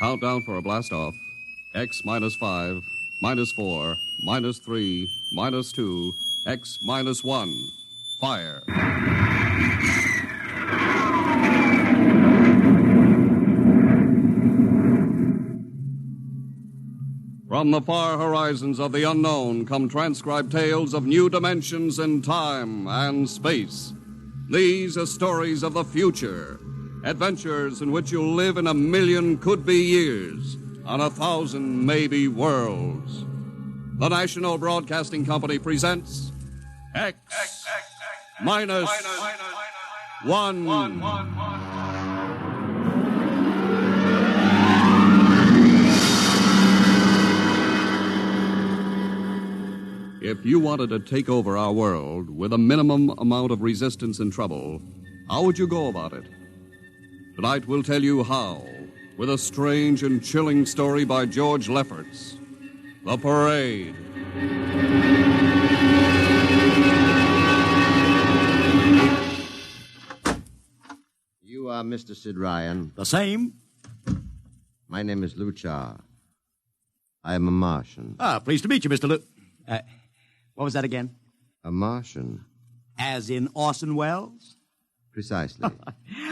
Countdown for a blast-off. X minus 5, minus 4, minus 3, minus 2, X minus 1. Fire. From the far horizons of the unknown come transcribed tales of new dimensions in time and space. These are stories of the future, adventures in which you'll live in 1,000,000 could-be years on 1,000 maybe worlds. The National Broadcasting Company presents X minus 1. If you wanted to take over our world with a minimum amount of resistance and trouble, how would you go about it? Tonight we'll tell you how, with a strange and chilling story by George Lefferts. The Parade. You are Mr. Sid Ryan. The same. My name is Luchar. I am a Martian. Pleased to meet you, Mr. What was that again? A Martian? As in Orson Welles? Precisely.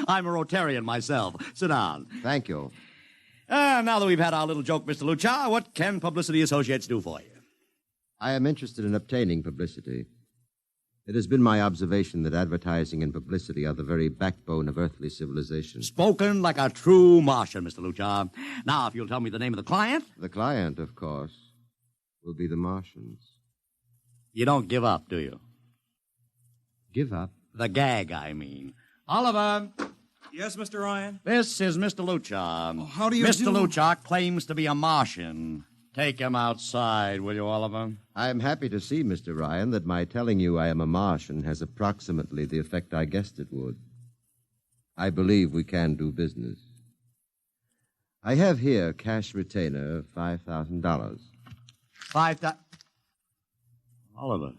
I'm a Rotarian myself. Sit down. Thank you. Now that we've had our little joke, Mr. Luchar, what can Publicity Associates do for you? I am interested in obtaining publicity. It has been my observation that advertising and publicity are the very backbone of earthly civilization. Spoken like a true Martian, Mr. Luchar. Now, if you'll tell me the name of the client. The client, of course, will be the Martians. You don't give up, do you? Give up? The gag, I mean. Oliver. Yes, Mr. Ryan? This is Mr. Luchar. Oh, how do you Mr. do? Luchar claims to be a Martian. Take him outside, will you, Oliver? I am happy to see, Mr. Ryan, that my telling you I am a Martian has approximately the effect I guessed it would. I believe we can do business. I have here cash retainer of $5,000. Oliver,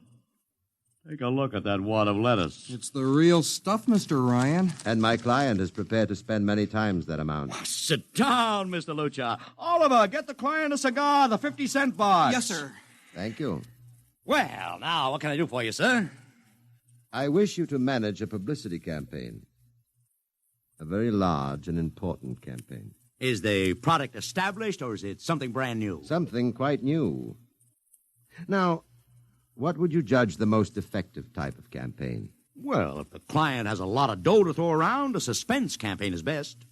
take a look at that wad of lettuce. It's the real stuff, Mr. Ryan. And my client is prepared to spend many times that amount. Sit down, Mr. Luchar. Oliver, get the client a cigar, the 50-cent box. Yes, sir. Thank you. Well, now, what can I do for you, sir? I wish you to manage a publicity campaign. A very large and important campaign. Is the product established, or is it something brand new? Something quite new. Now, what would you judge the most effective type of campaign? Well, if the client has a lot of dough to throw around, a suspense campaign is best.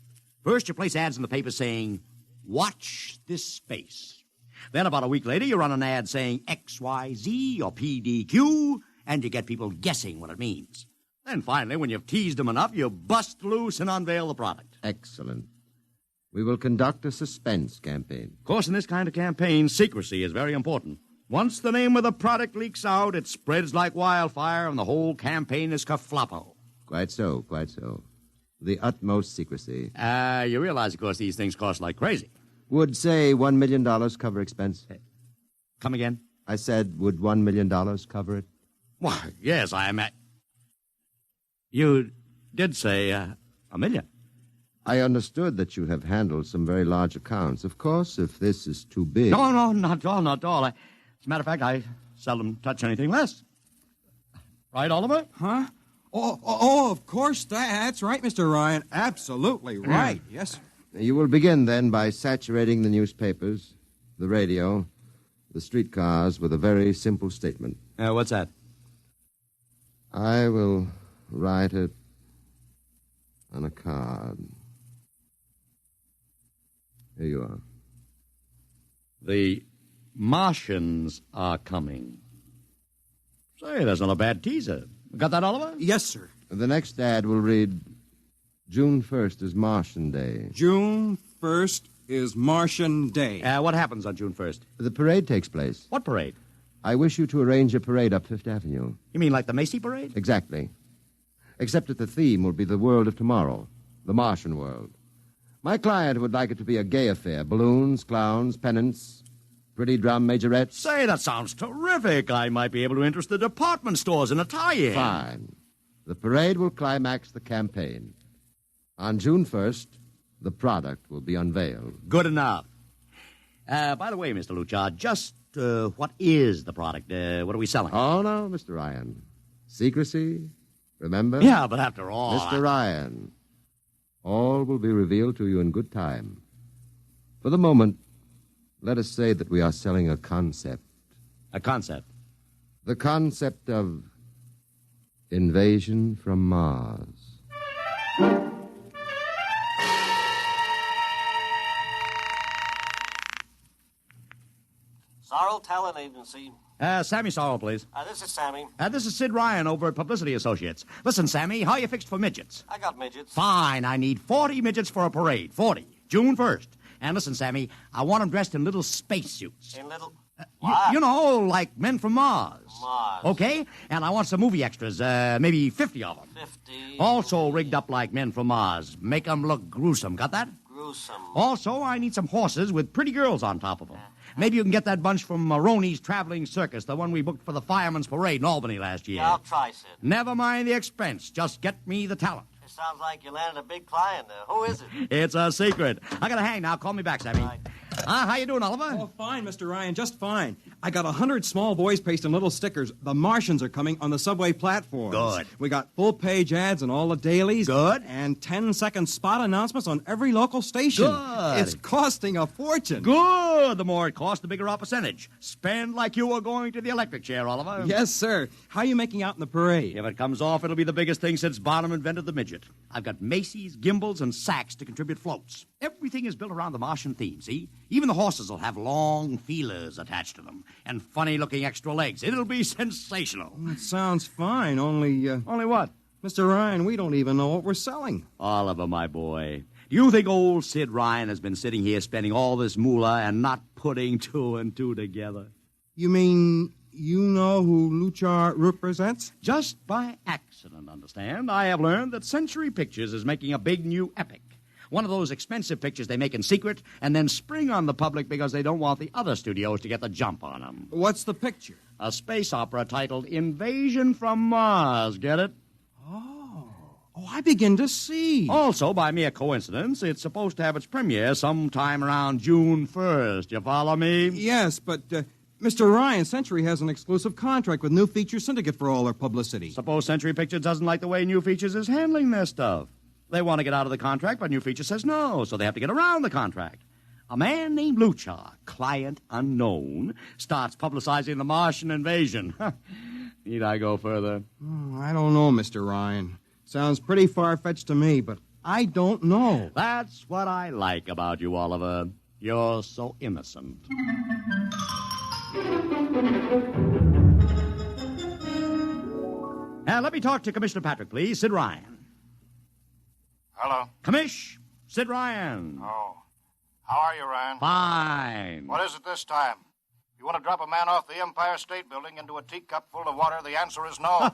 First, you place ads in the paper saying, "Watch this space." Then, about a week later, you run an ad saying XYZ or PDQ, and you get people guessing what it means. Then, finally, when you've teased them enough, you bust loose and unveil the product. Excellent. We will conduct a suspense campaign. Of course, in this kind of campaign, secrecy is very important. Once the name of the product leaks out, it spreads like wildfire, and the whole campaign is kerfloppo. Quite so, quite so. The utmost secrecy. You realize, of course, these things cost like crazy. Would, say, $1 million cover expense? Come again? I said, would $1 million cover it? Why, yes, You did say $1 million. I understood that you have handled some very large accounts. Of course, if this is too big... No, not at all, not at all. As a matter of fact, I seldom touch anything less. Right, Oliver? Huh? Oh, of course. That's right, Mr. Ryan. Absolutely right. Yes, sir. You will begin, then, by saturating the newspapers, the radio, the streetcars with a very simple statement. What's that? I will write it on a card. Here you are. The Martians are coming. Say, that's not a bad teaser. Got that, Oliver? Yes, sir. The next ad will read, June 1st is Martian Day. June 1st is Martian Day. What happens on June 1st? The parade takes place. What parade? I wish you to arrange a parade up Fifth Avenue. You mean like the Macy Parade? Exactly. Except that the theme will be the world of tomorrow, the Martian world. My client would like it to be a gay affair. Balloons, clowns, pennants, pretty drum majorettes. Say, that sounds terrific. I might be able to interest the department stores in a tie-in. Fine. The parade will climax the campaign. On June 1st, the product will be unveiled. Good enough. By the way, Mr. Luchar, just what is the product? What are we selling? Oh, no, Mr. Ryan. Secrecy, remember? Yeah, but after all... Mr. Ryan, all will be revealed to you in good time. For the moment, let us say that we are selling a concept. A concept? The concept of invasion from Mars. Sorrel Talent Agency. Sammy Sorrell, please. This is Sammy. This is Sid Ryan over at Publicity Associates. Listen, Sammy, how you fixed for midgets? I got midgets. Fine, I need 40 midgets for a parade. 40. June 1st. And listen, Sammy, I want them dressed in little spacesuits. In little... You know, like men from Mars. Mars. Okay? And I want some movie extras, maybe 50 of them. 50. Also rigged up like men from Mars. Make them look gruesome. Got that? Gruesome. Also, I need some horses with pretty girls on top of them. Maybe you can get that bunch from Maroney's Traveling Circus, the one we booked for the Fireman's Parade in Albany last year. Yeah, I'll try, Sid. Never mind the expense. Just get me the talent. It sounds like you landed a big client there. Who is it? It's a secret. I gotta hang now. Call me back, Sammy. Right. How you doing, Oliver? Oh, fine, Mr. Ryan, just fine. I got 100 small boys pasting little stickers. The Martians are coming on the subway platforms. Good. We got full-page ads in all the dailies. Good. And 10-second spot announcements on every local station. Good. It's costing a fortune. Good. The more it costs, the bigger our percentage. Spend like you were going to the electric chair, Oliver. Yes, sir. How are you making out in the parade? If it comes off, it'll be the biggest thing since Barnum invented the midget. I've got Macy's, Gimbals, and Saks to contribute floats. Everything is built around the Martian theme, see? Even the horses will have long feelers attached to them and funny-looking extra legs. It'll be sensational. That sounds fine, only... Only what? Mr. Ryan, we don't even know what we're selling. Oliver, my boy, do you think old Sid Ryan has been sitting here spending all this moolah and not putting two and two together? You mean you know who Luchar represents? Just by accident, understand? I have learned that Century Pictures is making a big new epic. One of those expensive pictures they make in secret and then spring on the public because they don't want the other studios to get the jump on them. What's the picture? A space opera titled Invasion from Mars, get it? Oh, I begin to see. Also, by mere coincidence, it's supposed to have its premiere sometime around June 1st. You follow me? Yes, but, Mr. Ryan, Century has an exclusive contract with New Feature Syndicate for all their publicity. Suppose Century Pictures doesn't like the way New Features is handling their stuff. They want to get out of the contract, but New Feature says no, so they have to get around the contract. A man named Luchar, client unknown, starts publicizing the Martian invasion. Need I go further? I don't know, Mr. Ryan. Sounds pretty far-fetched to me, but I don't know. That's what I like about you, Oliver. You're so innocent. Let me talk to Commissioner Patrick, please. Sid Ryan. Hello. Commish, Sid Ryan. Oh. How are you, Ryan? Fine. What is it this time? You want to drop a man off the Empire State Building into a teacup full of water? The answer is no.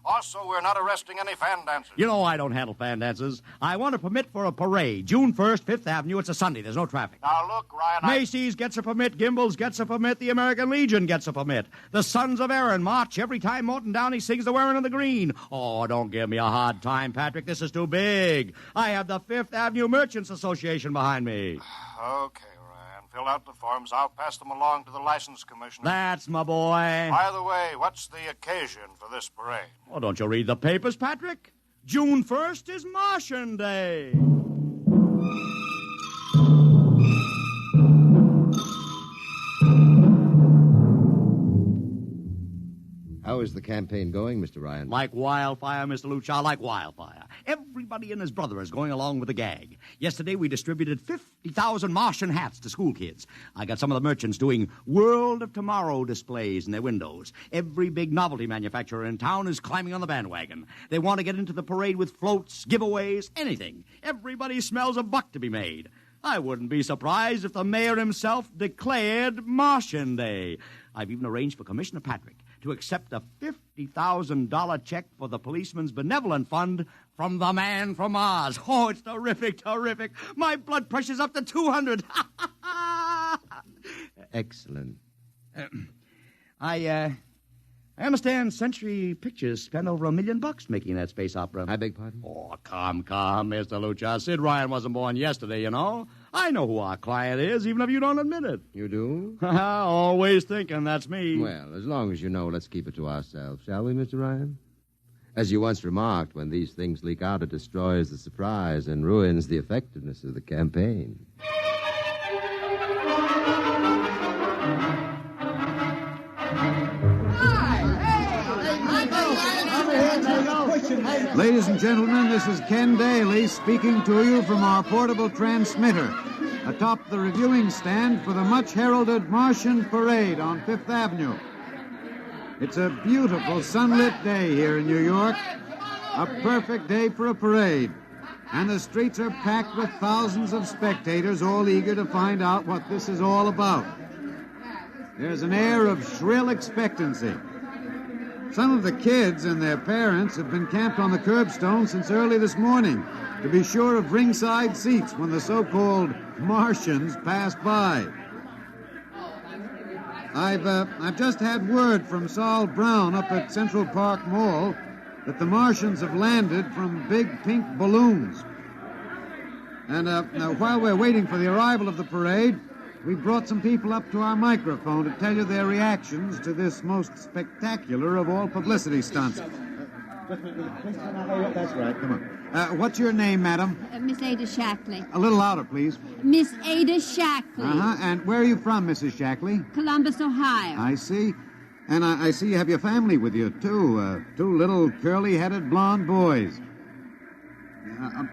Also, we're not arresting any fan dancers. You know I don't handle fan dances. I want a permit for a parade. June 1st, 5th Avenue. It's a Sunday. There's no traffic. Now, look, Ryan, Macy's gets a permit. Gimbals gets a permit. The American Legion gets a permit. The Sons of Erin march every time Morton Downey sings the Wearing of the Green. Oh, don't give me a hard time, Patrick. This is too big. I have the 5th Avenue Merchants Association behind me. Okay, Ryan. Fill out the forms. I'll pass them along to the license commissioner. That's my boy. By the way, what's the occasion for this parade? Oh, don't you read the papers, Patrick? June 1st is Martian Day. How is the campaign going, Mr. Ryan? Like wildfire, Mr. Luchar, like wildfire. Everybody and his brother is going along with the gag. Yesterday, we distributed 50,000 Martian hats to school kids. I got some of the merchants doing World of Tomorrow displays in their windows. Every big novelty manufacturer in town is climbing on the bandwagon. They want to get into the parade with floats, giveaways, anything. Everybody smells a buck to be made. I wouldn't be surprised if the mayor himself declared Martian Day. I've even arranged for Commissioner Patrick to accept a $50,000 check for the Policeman's Benevolent Fund from the man from Mars. Oh, it's terrific, terrific. My blood pressure's up to 200. Excellent. I I understand Century Pictures spent over $1 million making that space opera. I beg pardon? Oh, come, Mr. Lucha. Sid Ryan wasn't born yesterday, you know. I know who our client is, even if you don't admit it. You do? Always thinking that's me. Well, as long as you know, let's keep it to ourselves, shall we, Mr. Ryan? As you once remarked, when these things leak out, it destroys the surprise and ruins the effectiveness of the campaign. Ladies and gentlemen, this is Ken Daly speaking to you from our portable transmitter atop the reviewing stand for the much-heralded Martian Parade on Fifth Avenue. It's a beautiful sunlit day here in New York, a perfect day for a parade, and the streets are packed with thousands of spectators all eager to find out what this is all about. There's an air of shrill expectancy. Some of the kids and their parents have been camped on the curbstone since early this morning to be sure of ringside seats when the so-called Martians pass by. I've just had word from Saul Brown up at Central Park Mall that the Martians have landed from big pink balloons. And now, while we're waiting for the arrival of the parade, we brought some people up to our microphone to tell you their reactions to this most spectacular of all publicity stunts. That's right, come on. What's your name, madam? Miss Ada Shackley. A little louder, please. Miss Ada Shackley. Uh-huh, and where are you from, Mrs. Shackley? Columbus, Ohio. I see. And I see you have your family with you, too. Two little curly-headed blonde boys.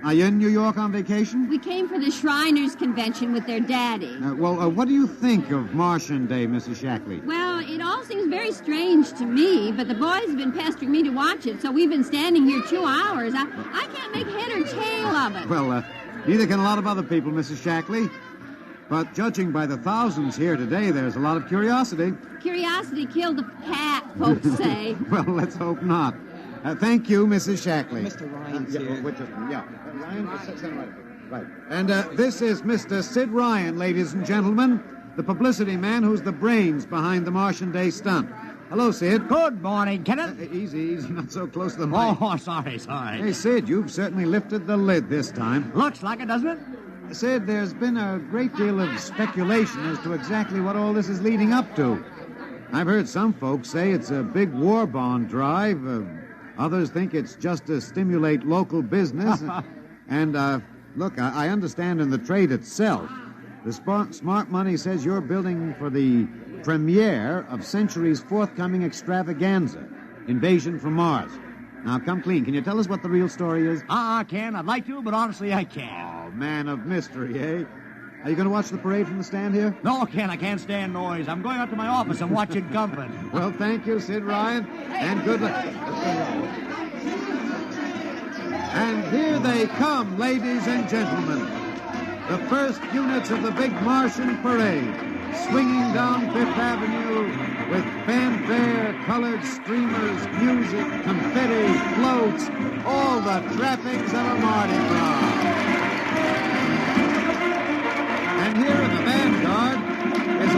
Are you in New York on vacation? We came for the Shriners Convention with their daddy. What do you think of Martian Day, Mrs. Shackley? Well, it all seems very strange to me, but the boys have been pestering me to watch it, so we've been standing here 2 hours. I can't make head or tail of it. Well, neither can a lot of other people, Mrs. Shackley. But judging by the thousands here today, there's a lot of curiosity. Curiosity killed the cat, folks say. Well, let's hope not. Thank you, Mrs. Shackley. Mr. Ryan's here. Ryan, right. And this is Mr. Sid Ryan, ladies and gentlemen, the publicity man who's the brains behind the Martian Day stunt. Hello, Sid. Good morning, Kenneth. Easy, not so close to the mic. Oh, sorry. Hey, Sid, you've certainly lifted the lid this time. Looks like it, doesn't it? Sid, there's been a great deal of speculation as to exactly what all this is leading up to. I've heard some folks say it's a big war bond drive. Others think it's just to stimulate local business. And, look, I understand in the trade itself, the smart money says you're building for the premiere of Century's forthcoming extravaganza, Invasion from Mars. Now, come clean. Can you tell us what the real story is? Ken, I'd like to, but honestly, I can't. Oh, man of mystery, eh? Are you going to watch the parade from the stand here? No, Ken, I can't stand noise. I'm going up to my office and watching company. Well, thank you, Sid Ryan, and good luck. And here they come, ladies and gentlemen. The first units of the big Martian parade, swinging down Fifth Avenue with fanfare, colored streamers, music, confetti, floats, all the trappings of a Mardi Gras. And here in the vanguard is a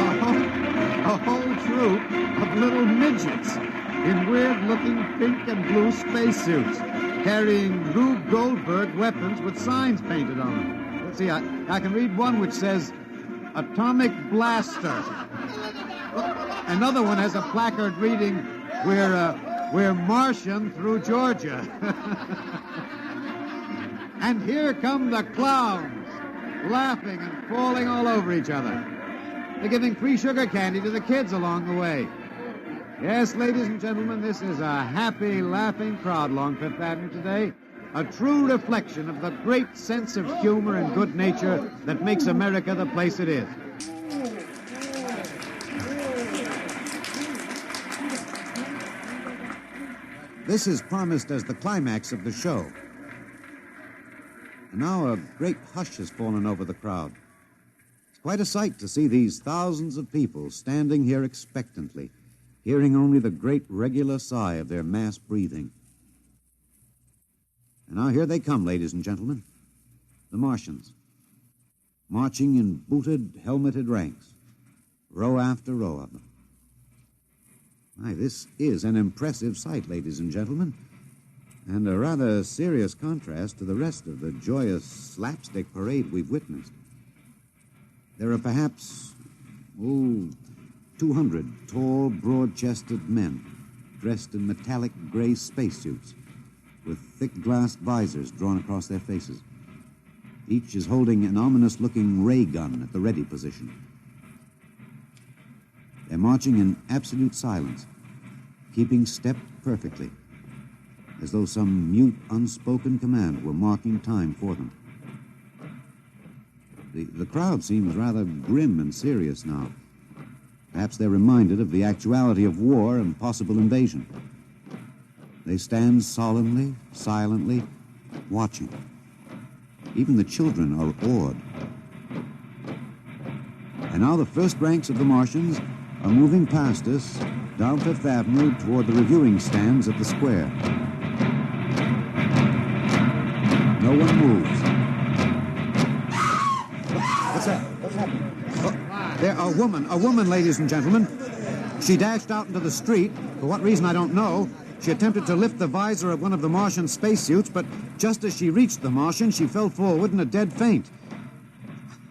whole troop of little midgets in weird-looking pink and blue spacesuits, carrying Rube Goldberg weapons with signs painted on them. Let's see, I can read one which says, Atomic Blaster. Another one has a placard reading, We're Martian through Georgia. And here come the clowns, laughing and falling all over each other. They're giving free sugar candy to the kids along the way. Yes, ladies and gentlemen, this is a happy, laughing crowd along Fifth Avenue today. A true reflection of the great sense of humor and good nature that makes America the place it is. This is promised as the climax of the show. And now a great hush has fallen over the crowd. It's quite a sight to see these thousands of people standing here expectantly, hearing only the great regular sigh of their mass breathing. And now here they come, ladies and gentlemen, the Martians, marching in booted, helmeted ranks, row after row of them. My, this is an impressive sight, ladies and gentlemen, and a rather serious contrast to the rest of the joyous slapstick parade we've witnessed. There are perhaps, 200 tall, broad-chested men dressed in metallic gray spacesuits with thick glass visors drawn across their faces. Each is holding an ominous-looking ray gun at the ready position. They're marching in absolute silence, keeping step perfectly, as though some mute, unspoken command were marking time for them. The crowd seems rather grim and serious now. Perhaps they're reminded of the actuality of war and possible invasion. They stand solemnly, silently, watching. Even the children are awed. And now the first ranks of the Martians are moving past us down Fifth Avenue toward the reviewing stands at the square. No one moves. What's that? What's happening? Oh, there, a woman, ladies and gentlemen. She dashed out into the street. For what reason, I don't know. She attempted to lift the visor of one of the Martian spacesuits, but just as she reached the Martian, she fell forward in a dead faint.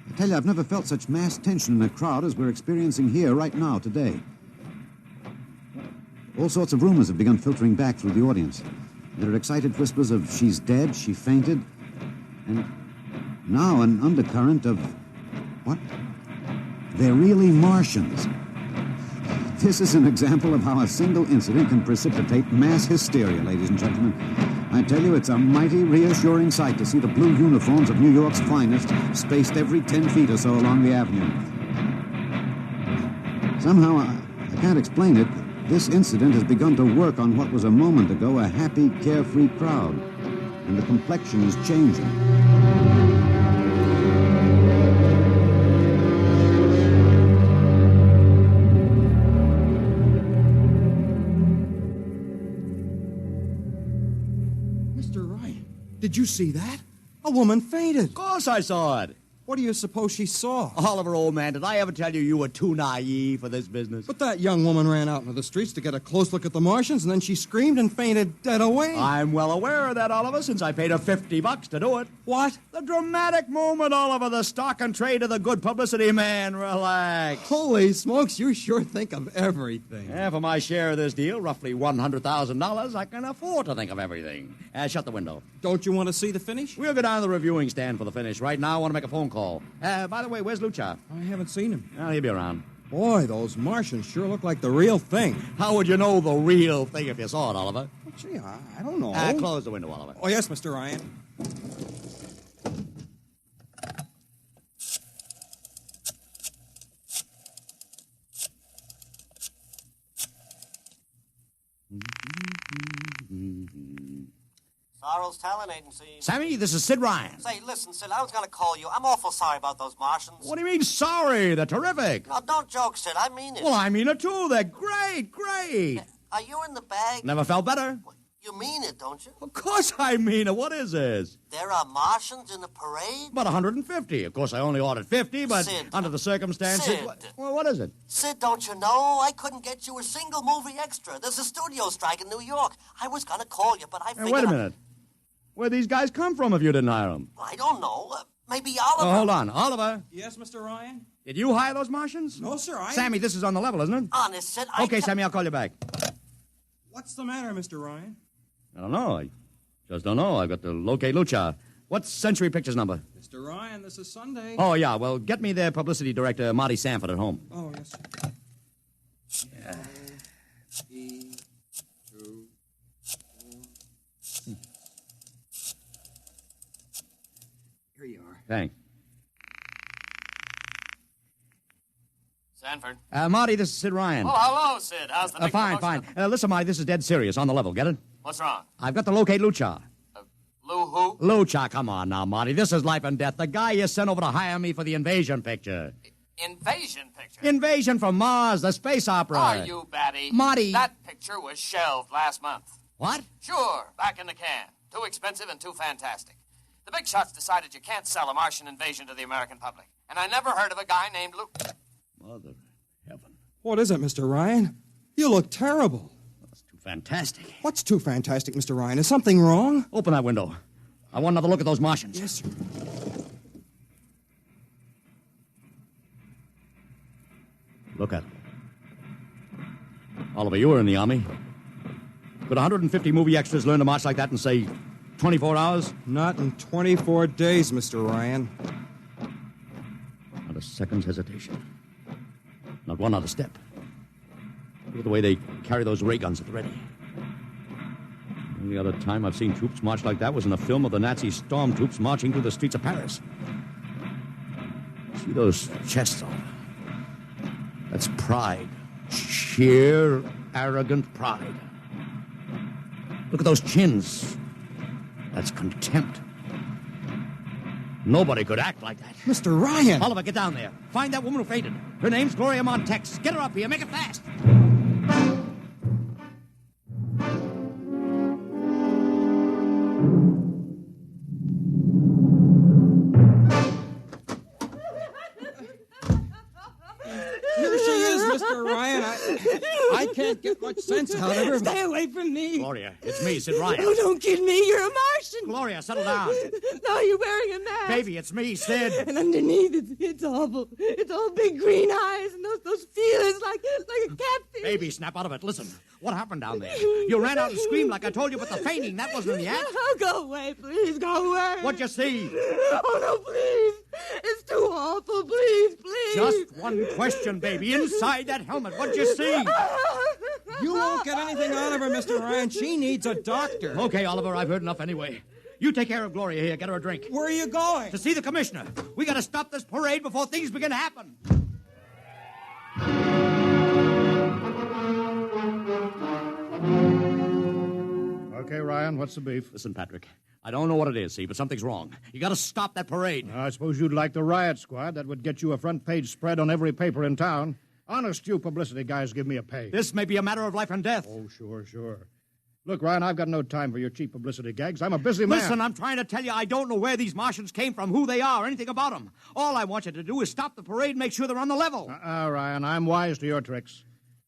I tell you, I've never felt such mass tension in a crowd as we're experiencing here right now, today. All sorts of rumors have begun filtering back through the audience. There are excited whispers of she's dead, she fainted, and now an undercurrent of, what? They're really Martians. This is an example of how a single incident can precipitate mass hysteria, ladies and gentlemen. I tell you, it's a mighty reassuring sight to see the blue uniforms of New York's finest spaced every 10 feet or so along the avenue. Somehow, I can't explain it, this incident has begun to work on what was a moment ago a happy, carefree crowd, and the complexion is changing. Did you see that? A woman fainted. Of course I saw it. What do you suppose she saw? Oliver, old man, did I ever tell you you were too naive for this business? But that young woman ran out into the streets to get a close look at the Martians, and then she screamed and fainted dead away. I'm well aware of that, Oliver, since I paid her $50 to do it. What? The dramatic moment, Oliver, the stock and trade of the good publicity, man. Relax. Holy smokes, you sure think of everything. Yeah, for my share of this deal, roughly $100,000, I can afford to think of everything. Shut the window. Don't you want to see the finish? We'll go down to the reviewing stand for the finish. Right now, I want to make a phone call. By the way, where's Lucha? I haven't seen him. Well, he'll be around. Boy, those Martians sure look like the real thing. How would you know the real thing if you saw it, Oliver? Well, gee, I don't know. Close the window, Oliver. Oh, yes, Mr. Ryan. Sorrel's Talent Agency. Sammy, this is Sid Ryan. Say, listen, Sid, I was going to call you. I'm awful sorry about those Martians. What do you mean, sorry? They're terrific. No, don't joke, Sid. I mean it. Well, I mean it, too. They're great, great. Are you in the bag? Never felt better. You mean it, don't you? Of course I mean it. What is this? There are Martians in the parade? About 150. Of course, I only ordered 50, but Sid, under the circumstances... Sid. Well, what is it? Sid, don't you know? I couldn't get you a single movie extra. There's a studio strike in New York. I was going to call you, but I figured... Hey, wait a minute. Where'd these guys come from if you didn't hire them? I don't know. Maybe Oliver... Oh, hold on. Oliver? Yes, Mr. Ryan? Did you hire those Martians? No, sir, Sammy, this is on the level, isn't it? Honest, Sid, Okay, Sammy, I'll call you back. What's the matter, Mr. Ryan? I don't know. I just don't know. I've got to locate Lucha. What's Century Pictures number? Mr. Ryan, this is Sunday. Oh, yeah. Well, get me their publicity director, Marty Sanford, at home. Oh, yes, sir. Yeah. Here you are. Thanks. Sanford. Marty, this is Sid Ryan. Oh, hello, Sid. How's the big Fine, promotion? fine. Listen, Marty, this is dead serious. On the level. Get it? What's wrong? I've got to locate Lucha. Lou who? Lucha, come on now, Marty. This is life and death. The guy you sent over to hire me for the invasion picture. Invasion picture? Invasion from Mars, the space opera. Are you batty? Marty. That picture was shelved last month. What? Sure, back in the can. Too expensive and too fantastic. The big shots decided you can't sell a Martian invasion to the American public. And I never heard of a guy named Lou... Mother heaven. What is it, Mr. Ryan? You look terrible. That's too fantastic. What's too fantastic, Mr. Ryan? Is something wrong? Open that window. I want another look at those Martians. Yes, sir. Look at them. Oliver, you were in the Army. Could 150 movie extras learn to march like that in, say, 24 hours? Not in 24 days, Mr. Ryan. Not a second's hesitation. Not one other step. Look at the way they carry those ray guns at the ready. The only other time I've seen troops march like that was in a film of the Nazi stormtroops marching through the streets of Paris. See those chests on them? That's pride. Sheer, arrogant pride. Look at those chins. That's contempt. Nobody could act like that. Mr. Ryan! Oliver, get down there. Find that woman who fainted. Her name's Gloria Montex. Get her up here. Make it fast. Here she is, Mr. Ryan. I can't get much sense out of her. Stay away from me. Gloria, it's me, Sid Ryan. Oh, don't kid me. You're a Martian. Gloria, settle down. No, you're wearing a mask. Baby, it's me, Sid. And underneath, it's awful. It's all big green eyes and those feelers like a catfish. Baby, snap out of it. Listen, what happened down there? You ran out and screamed like I told you, but the fainting, that wasn't in the act. Oh, go away, please. Go away. What'd you see? Oh, no, please. It's too awful. Please. Just one question, baby. Inside that helmet, what'd you see? You won't get anything out of her, Mr. Ryan. She needs a doctor. Okay, Oliver, I've heard enough anyway. You take care of Gloria here. Get her a drink. Where are you going? To see the commissioner. We gotta stop this parade before things begin to happen. Okay, Ryan, what's the beef? Listen, Patrick, I don't know what it is, see, but something's wrong. You gotta stop that parade. I suppose you'd like the riot squad. That would get you a front-page spread on every paper in town. Honest, you publicity guys give me a pay. This may be a matter of life and death. Oh, sure. Look, Ryan, I've got no time for your cheap publicity gags. I'm a busy man. Listen, I'm trying to tell you I don't know where these Martians came from, who they are, anything about them. All I want you to do is stop the parade and make sure they're on the level. Ryan, I'm wise to your tricks.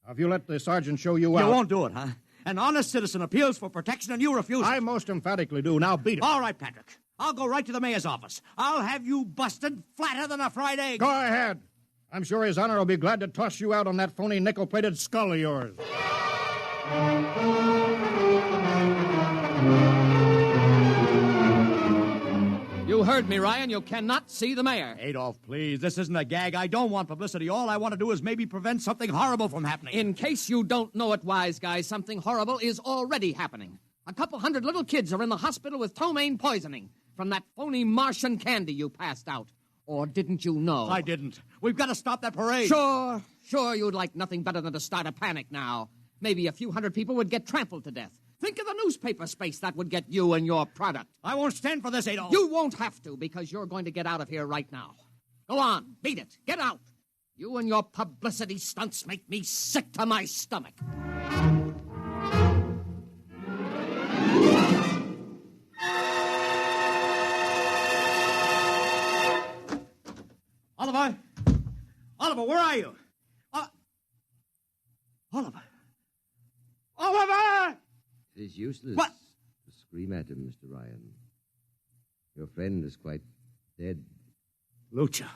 Now, if you let the sergeant show you out... You won't do it, huh? An honest citizen appeals for protection and you refuse it. I most emphatically do. Now beat it. All right, Patrick. I'll go right to the mayor's office. I'll have you busted flatter than a fried egg. Go ahead. I'm sure His Honor will be glad to toss you out on that phony nickel-plated skull of yours. You heard me, Ryan. You cannot see the mayor. Adolf, please. This isn't a gag. I don't want publicity. All I want to do is maybe prevent something horrible from happening. In case you don't know it, wise guy, something horrible is already happening. A couple hundred little kids are in the hospital with ptomaine poisoning from that phony Martian candy you passed out. Or didn't you know? I didn't. We've got to stop that parade. Sure, you'd like nothing better than to start a panic now. Maybe a few hundred people would get trampled to death. Think of the newspaper space that would get you and your product. I won't stand for this, Adolf. You won't have to, because you're going to get out of here right now. Go on, beat it. Get out. You and your publicity stunts make me sick to my stomach. Oliver, where are you? Oliver! It is useless What? to scream at him, Mr. Ryan. Your friend is quite dead. Lucha.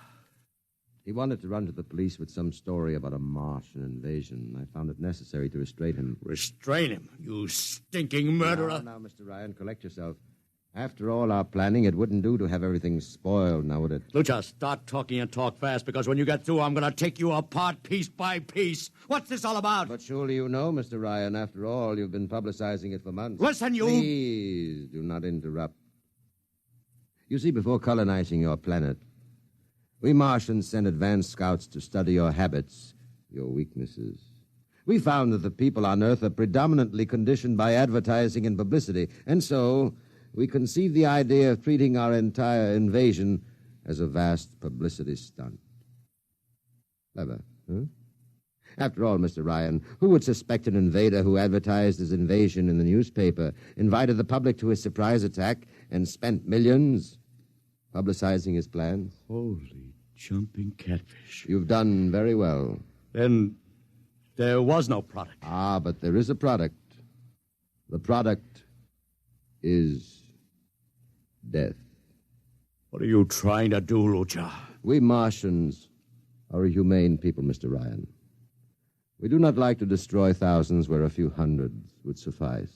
He wanted to run to the police with some story about a Martian invasion. I found it necessary to restrain him. Restrain him, you stinking murderer. Now, Mr. Ryan, collect yourself. After all our planning, it wouldn't do to have everything spoiled, now would it? Lucha, start talking and talk fast, because when you get through, I'm going to take you apart piece by piece. What's this all about? But surely you know, Mr. Ryan, after all, you've been publicizing it for months. Listen, you... Please, do not interrupt. You see, before colonizing your planet, we Martians sent advanced scouts to study your habits, your weaknesses. We found that the people on Earth are predominantly conditioned by advertising and publicity, and so we conceived the idea of treating our entire invasion as a vast publicity stunt. Clever, huh? After all, Mr. Ryan, who would suspect an invader who advertised his invasion in the newspaper, invited the public to his surprise attack, and spent millions publicizing his plans? Holy jumping catfish. You've done very well. Then There was no product. Ah, but there is a product. The product is death. What are you trying to do, Lucha? We Martians are a humane people, Mr. Ryan. We do not like to destroy thousands where a few hundreds would suffice.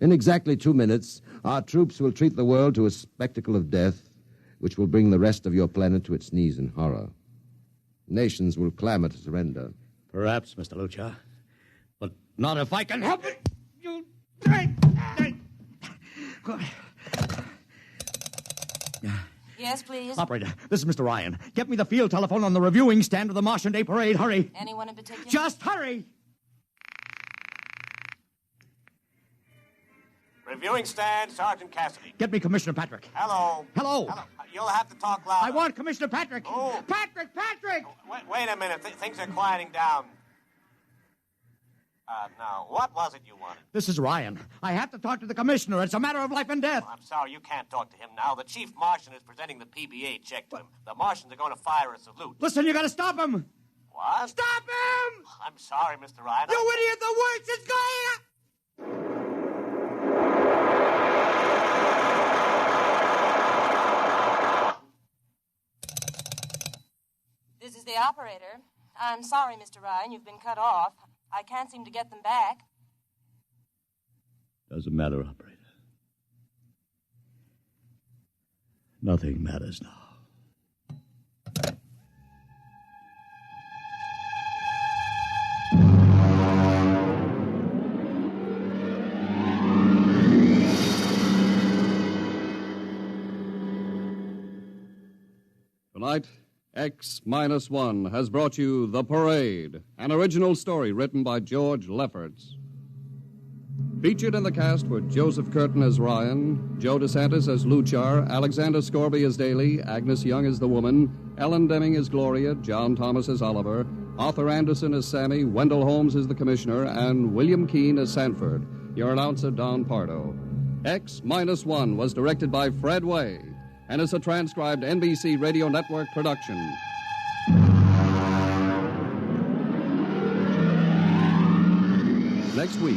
In exactly 2 minutes, our troops will treat the world to a spectacle of death, which will bring the rest of your planet to its knees in horror. Nations will clamor to surrender. Perhaps, Mr. Lucha, but not if I can help it. You... Yes, please. Operator, this is Mr. Ryan. Get me the field telephone on the reviewing stand of the Martian Day Parade. Hurry. Anyone in particular? Just hurry. Reviewing stand, Sergeant Cassidy. Get me Commissioner Patrick. Hello. Hello. Hello. You'll have to talk louder. I want Commissioner Patrick. Oh. Patrick! Wait a minute. Things are quieting down. Now, what was it you wanted? This is Ryan. I have to talk to the commissioner. It's a matter of life and death. I'm sorry, you can't talk to him now. The chief Martian is presenting the PBA check to him. The Martians are going to fire a salute. Listen, you got to stop him. What? Stop him! I'm sorry, Mr. Ryan. You idiot! The worst is going. This is the operator. I'm sorry, Mr. Ryan, you've been cut off. I can't seem to get them back. Doesn't matter, operator. Nothing matters now. Tonight, X-1 has brought you The Parade, an original story written by George Lefferts. Featured in the cast were Joseph Curtin as Ryan, Joe DeSantis as Luchar, Alexander Scorby as Daly, Agnes Young as the woman, Ellen Deming as Gloria, John Thomas as Oliver, Arthur Anderson as Sammy, Wendell Holmes as the Commissioner, and William Keene as Sanford. Your announcer, Don Pardo. X-1 was directed by Fred Way and is a transcribed NBC Radio Network production. Next week,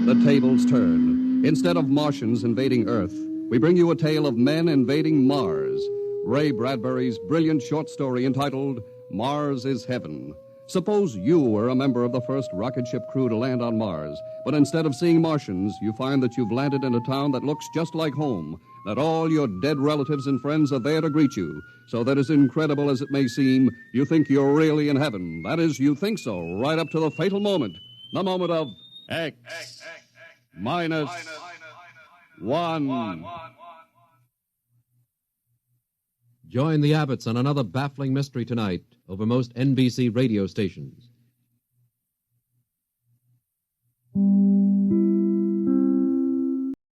the tables turn. Instead of Martians invading Earth, we bring you a tale of men invading Mars. Ray Bradbury's brilliant short story entitled Mars is Heaven. Suppose you were a member of the first rocket ship crew to land on Mars, but instead of seeing Martians, you find that you've landed in a town that looks just like home, that all your dead relatives and friends are there to greet you, so that as incredible as it may seem, you think you're really in heaven. That is, you think so, right up to the fatal moment, the moment of X-1. Join the Abbotts on another baffling mystery tonight over most NBC radio stations.